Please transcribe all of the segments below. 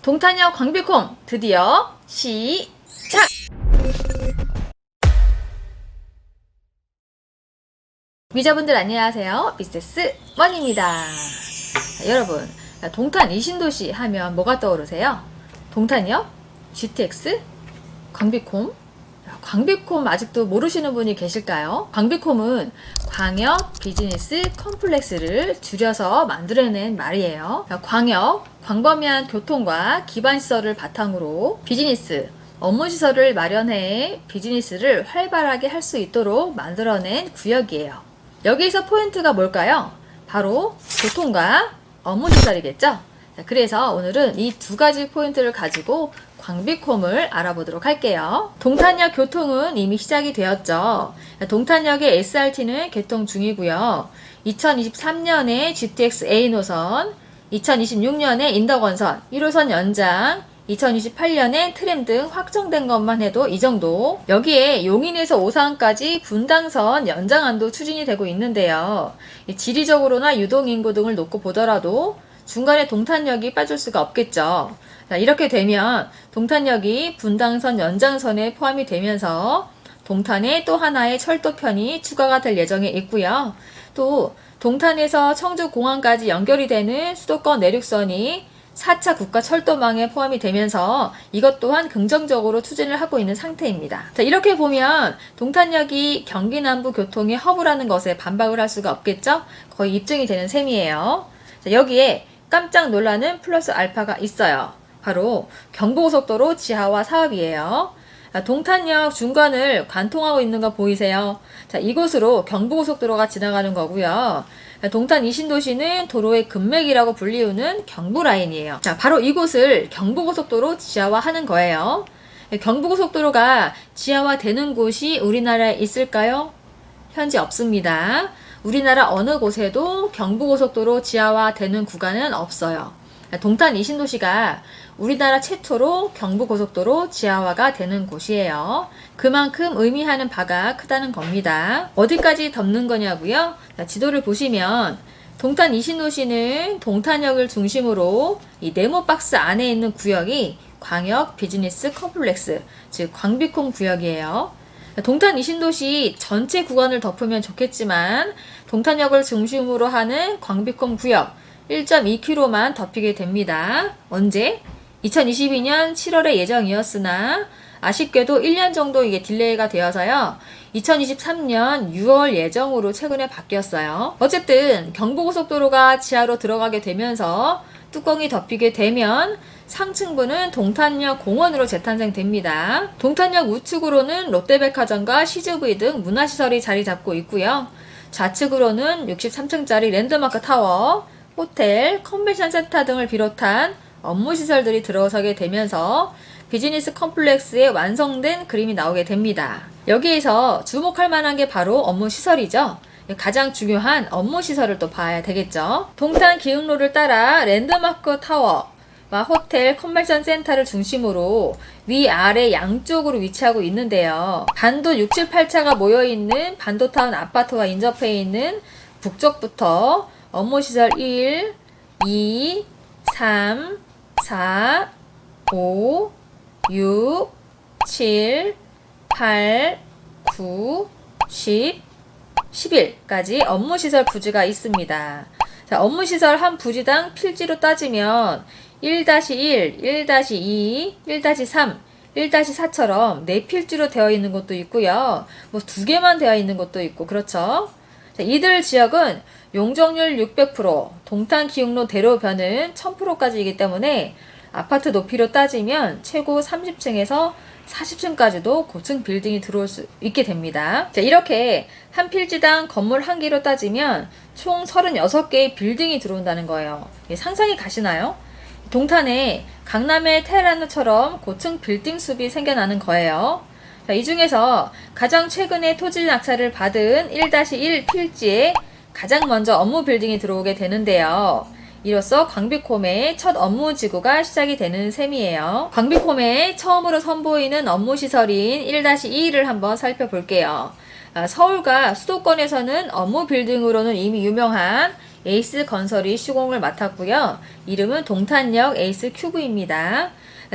동탄역 광비콤 드디어 시작! 미자분들 안녕하세요. 미세스 원입니다. 여러분, 동탄 이신도시 하면 뭐가 떠오르세요? 동탄역, GTX, 광비콤. 광비콤 아직도 모르시는 분이 계실까요? 광비콤은 광역 비즈니스 컴플렉스를 줄여서 만들어낸 말이에요. 광역, 광범위한 교통과 기반시설을 바탕으로 비즈니스, 업무시설을 마련해 비즈니스를 활발하게 할 수 있도록 만들어낸 구역이에요. 여기서 포인트가 뭘까요? 바로 교통과 업무시설이겠죠? 그래서 오늘은 이 두 가지 포인트를 가지고 광비콤을 알아보도록 할게요. 동탄역 교통은 이미 시작이 되었죠. 동탄역의 SRT는 개통 중이고요. 2023년에 GTX A 노선, 2026년에 인덕원선 1호선 연장, 2028년에 트램 등 확정된 것만 해도 이 정도. 여기에 용인에서 오산까지 분당선 연장안도 추진이 되고 있는데요. 지리적으로나 유동인구 등을 놓고 보더라도 중간에 동탄역이 빠질 수가 없겠죠. 자, 이렇게 되면 동탄역이 분당선 연장선에 포함이 되면서 동탄에 또 하나의 철도편이 추가가 될 예정에 있고요. 또 동탄에서 청주공항까지 연결이 되는 수도권 내륙선이 4차 국가철도망에 포함이 되면서 이것 또한 긍정적으로 추진을 하고 있는 상태입니다. 자, 이렇게 보면 동탄역이 경기 남부 교통의 허브라는 것에 반박을 할 수가 없겠죠? 거의 입증이 되는 셈이에요. 자, 여기에 깜짝 놀라는 플러스 알파가 있어요. 바로 경부고속도로 지하화 사업이에요. 동탄역 중간을 관통하고 있는 거 보이세요? 자, 이곳으로 경부고속도로가 지나가는 거고요. 동탄 이신도시는 도로의 금맥이라고 불리우는 경부라인이에요. 자, 바로 이곳을 경부고속도로 지하화하는 거예요. 경부고속도로가 지하화되는 곳이 우리나라에 있을까요? 현재 없습니다. 우리나라 어느 곳에도 경부고속도로 지하화되는 구간은 없어요. 동탄 이신도시가 우리나라 최초로 경부고속도로 지하화가 되는 곳이에요. 그만큼 의미하는 바가 크다는 겁니다. 어디까지 덮는 거냐고요? 자, 지도를 보시면 동탄 이신도시는 동탄역을 중심으로 이 네모박스 안에 있는 구역이 광역 비즈니스 컴플렉스, 즉 광비콤 구역이에요. 동탄 이신도시 전체 구간을 덮으면 좋겠지만 동탄역을 중심으로 하는 광비콤 구역 1.2km만 덮이게 됩니다. 언제? 2022년 7월에 예정이었으나 아쉽게도 1년 정도 이게 딜레이가 되어서요. 2023년 6월 예정으로 최근에 바뀌었어요. 어쨌든 경부고속도로가 지하로 들어가게 되면서 뚜껑이 덮이게 되면 상층부는 동탄역 공원으로 재탄생됩니다. 동탄역 우측으로는 롯데백화점과 CGV 등 문화시설이 자리 잡고 있고요. 좌측으로는 63층짜리 랜드마크 타워, 호텔, 컨벤션 센터 등을 비롯한 업무시설들이 들어서게 되면서 비즈니스 컴플렉스의 완성된 그림이 나오게 됩니다. 여기에서 주목할 만한 게 바로 업무시설이죠. 가장 중요한 업무시설을 또 봐야 되겠죠. 동탄 기흥로를 따라 랜드마크 타워, 호텔, 컨벤션 센터를 중심으로 위아래 양쪽으로 위치하고 있는데요. 반도 6, 7, 8차가 모여있는 반도타운 아파트와 인접해 있는 북쪽부터 업무시설 1, 2, 3, 4, 5, 6, 7, 8, 9, 10, 11까지 업무시설 부지가 있습니다. 자, 업무시설 한 부지당 필지로 따지면 1-1, 1-2, 1-3, 1-4처럼 4필지로 되어 있는 곳도 있고요. 뭐 2개만 되어 있는 곳도 있고 그렇죠. 자, 이들 지역은 용적률 600%, 동탄 기흥로 대로변은 1000%까지이기 때문에 아파트 높이로 따지면 최고 30층에서 40층까지도 고층 빌딩이 들어올 수 있게 됩니다. 자, 이렇게 한 필지당 건물 한 개로 따지면 총 36개의 빌딩이 들어온다는 거예요. 상상이 가시나요? 동탄에 강남의 테헤란처럼 고층 빌딩 숲이 생겨나는 거예요. 자, 이 중에서 가장 최근에 토지 낙찰을 받은 1-1 필지에 가장 먼저 업무 빌딩이 들어오게 되는데요. 이로써 광비콤의 첫 업무 지구가 시작이 되는 셈이에요. 광비콤의 처음으로 선보이는 업무 시설인 1-2를 한번 살펴볼게요. 서울과 수도권에서는 업무 빌딩으로는 이미 유명한 에이스 건설이 시공을 맡았고요. 이름은 동탄역 에이스 큐브입니다.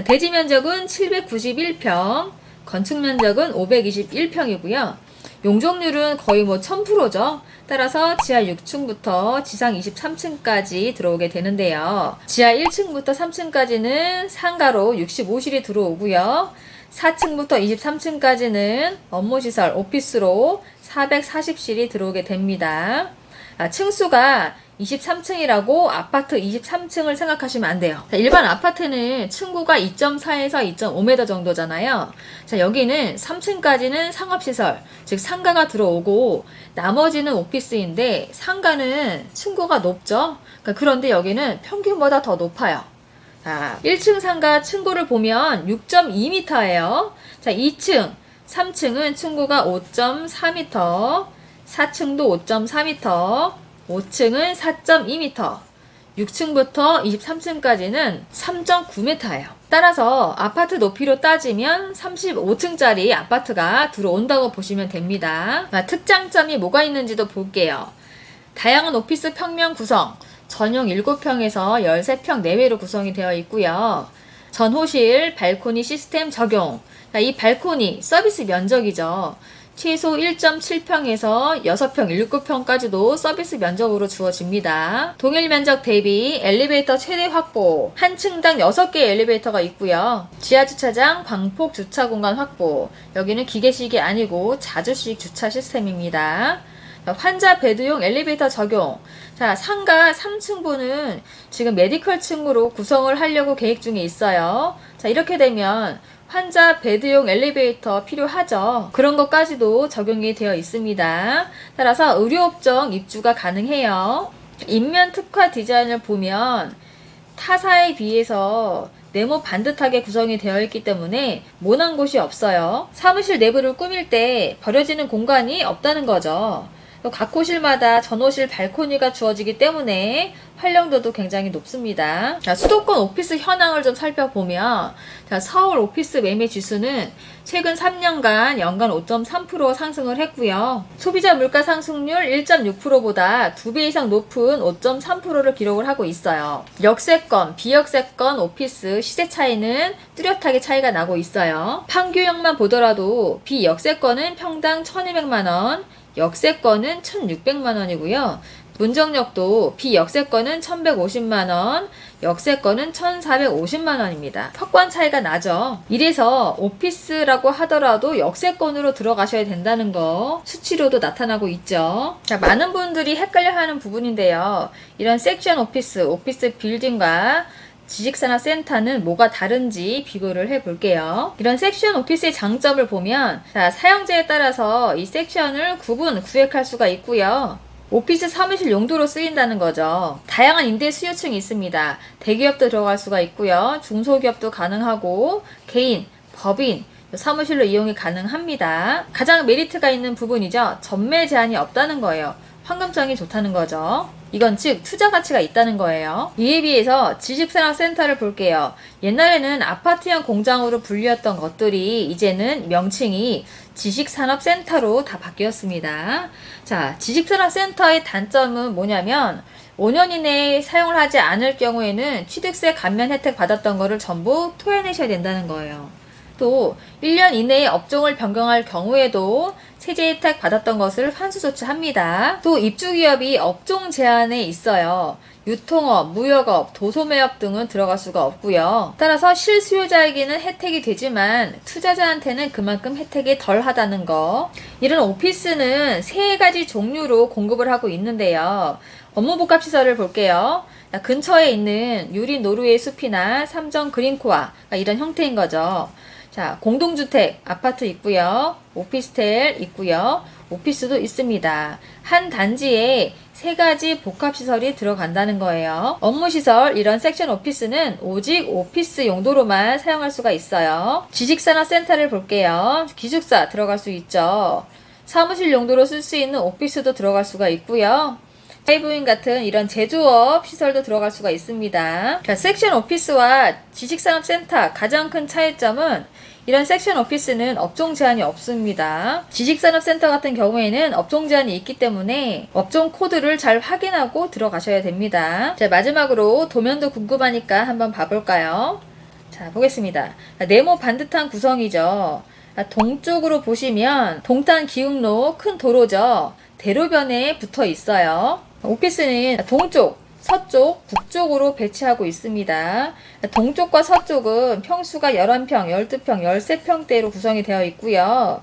대지 면적은 791평, 건축 면적은 521평이고요. 용적률은 거의 1000%죠. 따라서 지하 6층부터 지상 23층까지 들어오게 되는데요. 지하 1층부터 3층까지는 상가로 65실이 들어오고요. 4층부터 23층까지는 업무시설 오피스로 440실이 들어오게 됩니다. 층수가 23층이라고 아파트 23층을 생각하시면 안 돼요. 일반 아파트는 층고가 2.4에서 2.5m 정도잖아요. 자, 여기는 3층까지는 상업시설, 즉 상가가 들어오고 나머지는 오피스인데 상가는 층고가 높죠. 그런데 여기는 평균보다 더 높아요. 자, 1층 상가 층고를 보면 6.2m예요. 자, 2층, 3층은 층고가 5.4m, 4층도 5.4m, 5층은 4.2m, 6층부터 23층까지는 3.9m예요. 따라서 아파트 높이로 따지면 35층짜리 아파트가 들어온다고 보시면 됩니다. 특장점이 뭐가 있는지도 볼게요. 다양한 오피스 평면 구성, 전용 7평에서 13평 내외로 구성이 되어 있고요. 전호실, 발코니 시스템 적용. 이 발코니 서비스 면적이죠. 최소 1.7평에서 6평, 7평까지도 서비스 면적으로 주어집니다. 동일 면적 대비 엘리베이터 최대 확보, 한 층당 6개 엘리베이터가 있고요. 지하주차장 광폭 주차 공간 확보, 여기는 기계식이 아니고 자주식 주차 시스템입니다. 환자 베드용 엘리베이터 적용. 자, 상가 3층부는 지금 메디컬 층으로 구성을 하려고 계획 중에 있어요. 자, 이렇게 되면 환자 베드용 엘리베이터 필요하죠. 그런 것까지도 적용이 되어 있습니다. 따라서 의료업종 입주가 가능해요. 인면 특화 디자인을 보면 타사에 비해서 네모 반듯하게 구성이 되어 있기 때문에 모난 곳이 없어요. 사무실 내부를 꾸밀 때 버려지는 공간이 없다는 거죠. 각 호실마다 전호실 발코니가 주어지기 때문에 활용도도 굉장히 높습니다. 자, 수도권 오피스 현황을 좀 살펴보면 서울 오피스 매매 지수는 최근 3년간 연간 5.3% 상승을 했고요. 소비자 물가 상승률 1.6%보다 2배 이상 높은 5.3%를 기록을 하고 있어요. 역세권, 비역세권 오피스 시세 차이는 뚜렷하게 차이가 나고 있어요. 판교역만 보더라도 비역세권은 평당 1,200만원, 역세권은 1,600만원이고요. 문정역도 비역세권은 1,150만원, 역세권은 1,450만원입니다. 확고한 차이가 나죠. 이래서 오피스라고 하더라도 역세권으로 들어가셔야 된다는 거 수치로도 나타나고 있죠. 자, 많은 분들이 헷갈려하는 부분인데요. 이런 섹션 오피스, 오피스 빌딩과 지식산업센터는 뭐가 다른지 비교를 해볼게요. 이런 섹션 오피스의 장점을 보면 사용자에 따라서 이 섹션을 구획할 수가 있고요. 오피스 사무실 용도로 쓰인다는 거죠. 다양한 임대 수요층이 있습니다. 대기업도 들어갈 수가 있고요. 중소기업도 가능하고 개인, 법인, 사무실로 이용이 가능합니다. 가장 메리트가 있는 부분이죠. 전매 제한이 없다는 거예요. 환급성이 좋다는 거죠. 이건 즉 투자 가치가 있다는 거예요. 이에 비해서 지식산업센터를 볼게요. 옛날에는 아파트형 공장으로 불리웠던 것들이 이제는 명칭이 지식산업센터로 다 바뀌었습니다. 자, 지식산업센터의 단점은 뭐냐면 5년 이내에 사용을 하지 않을 경우에는 취득세 감면 혜택 받았던 거를 전부 토해내셔야 된다는 거예요. 또 1년 이내에 업종을 변경할 경우에도 세제 혜택 받았던 것을 환수 조치합니다. 또 입주기업이 업종 제한에 있어요. 유통업, 무역업, 도소매업 등은 들어갈 수가 없고요. 따라서 실수요자에게는 혜택이 되지만 투자자한테는 그만큼 혜택이 덜하다는 거. 이런 오피스는 3가지 종류로 공급을 하고 있는데요. 업무복합시설을 볼게요. 근처에 있는 유리 노르웨이 숲이나 삼정 그린코아 이런 형태인 거죠. 자, 공동주택, 아파트 있고요. 오피스텔 있고요. 오피스도 있습니다. 한 단지에 3가지 복합시설이 들어간다는 거예요. 업무시설, 이런 섹션 오피스는 오직 오피스 용도로만 사용할 수가 있어요. 지식산업센터를 볼게요. 기숙사 들어갈 수 있죠. 사무실 용도로 쓸 수 있는 오피스도 들어갈 수가 있고요. 하이브인 같은 이런 제조업 시설도 들어갈 수가 있습니다. 자, 섹션 오피스와 지식산업센터 가장 큰 차이점은 이런 섹션 오피스는 업종 제한이 없습니다. 지식산업센터 같은 경우에는 업종 제한이 있기 때문에 업종 코드를 잘 확인하고 들어가셔야 됩니다. 자, 마지막으로 도면도 궁금하니까 한번 봐볼까요? 자, 보겠습니다. 네모 반듯한 구성이죠. 동쪽으로 보시면 동탄 기흥로 큰 도로죠. 대로변에 붙어 있어요. 오피스는 동쪽, 서쪽, 북쪽으로 배치하고 있습니다. 동쪽과 서쪽은 평수가 11평, 12평, 13평대로 구성이 되어 있고요.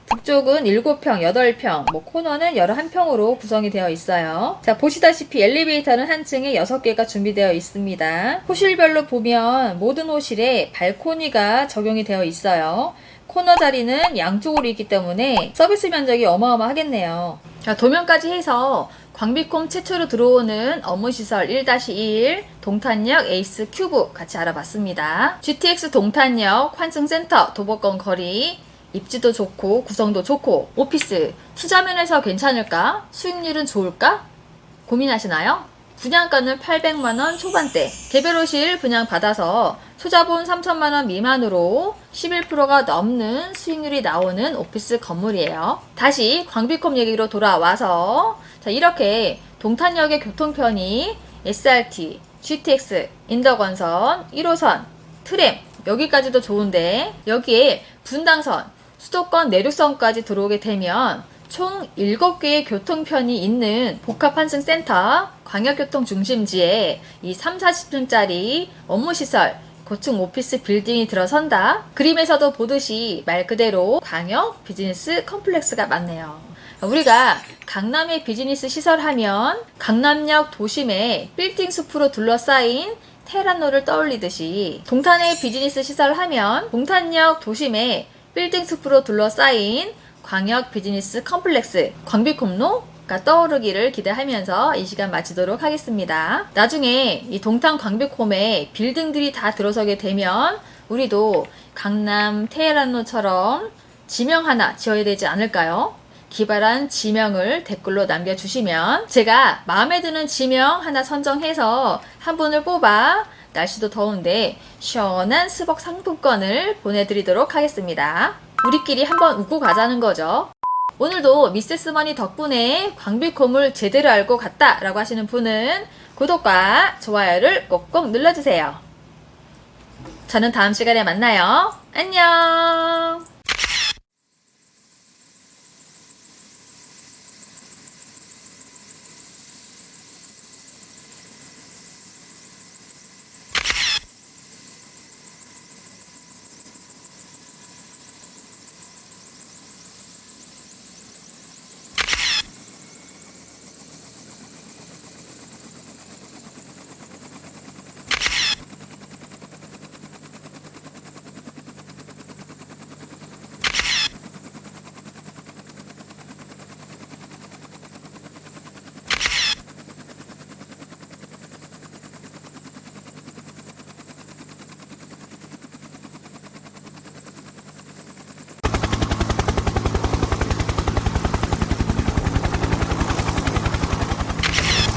북쪽은 7평, 8평, 코너는 11평으로 구성이 되어 있어요. 자, 보시다시피 엘리베이터는 한 층에 6개가 준비되어 있습니다. 호실별로 보면 모든 호실에 발코니가 적용이 되어 있어요. 코너 자리는 양쪽으로 있기 때문에 서비스 면적이 어마어마하겠네요. 자, 도면까지 해서 광비콤 최초로 들어오는 업무시설 1-1 동탄역 에이스 큐브 같이 알아봤습니다. GTX 동탄역 환승센터 도보권 거리 입지도 좋고 구성도 좋고 오피스 투자면에서 괜찮을까? 수익률은 좋을까? 고민하시나요? 분양가는 800만원 초반대, 개별호실 분양받아서 소자본 3천만원 미만으로 11%가 넘는 수익률이 나오는 오피스 건물이에요. 다시 광비콤 얘기로 돌아와서 자, 이렇게 동탄역의 교통편이 SRT, GTX, 인덕원선, 1호선, 트램 여기까지도 좋은데 여기에 분당선, 수도권 내륙선까지 들어오게 되면 총 7개의 교통편이 있는 복합환승센터 광역교통 중심지에 이 3,40층짜리 업무시설 고층 오피스 빌딩이 들어선다. 그림에서도 보듯이 말 그대로 광역 비즈니스 컴플렉스가 많네요. 우리가 강남의 비즈니스 시설 하면 강남역 도심에 빌딩 숲으로 둘러싸인 테란로를 떠올리듯이 동탄의 비즈니스 시설 하면 동탄역 도심에 빌딩 숲으로 둘러싸인 광역 비즈니스 컴플렉스 광비콤로가 떠오르기를 기대하면서 이 시간 마치도록 하겠습니다. 나중에 이 동탄 광비콤에 빌딩들이 다 들어서게 되면 우리도 강남 테헤란로처럼 지명 하나 지어야 되지 않을까요? 기발한 지명을 댓글로 남겨주시면 제가 마음에 드는 지명 하나 선정해서 한 분을 뽑아 날씨도 더운데 시원한 스벅 상품권을 보내드리도록 하겠습니다. 우리끼리 한번 웃고 가자는 거죠. 오늘도 미세스머니 덕분에 광비콤을 제대로 알고 갔다 라고 하시는 분은 구독과 좋아요를 꼭꼭 눌러주세요. 저는 다음 시간에 만나요. 안녕.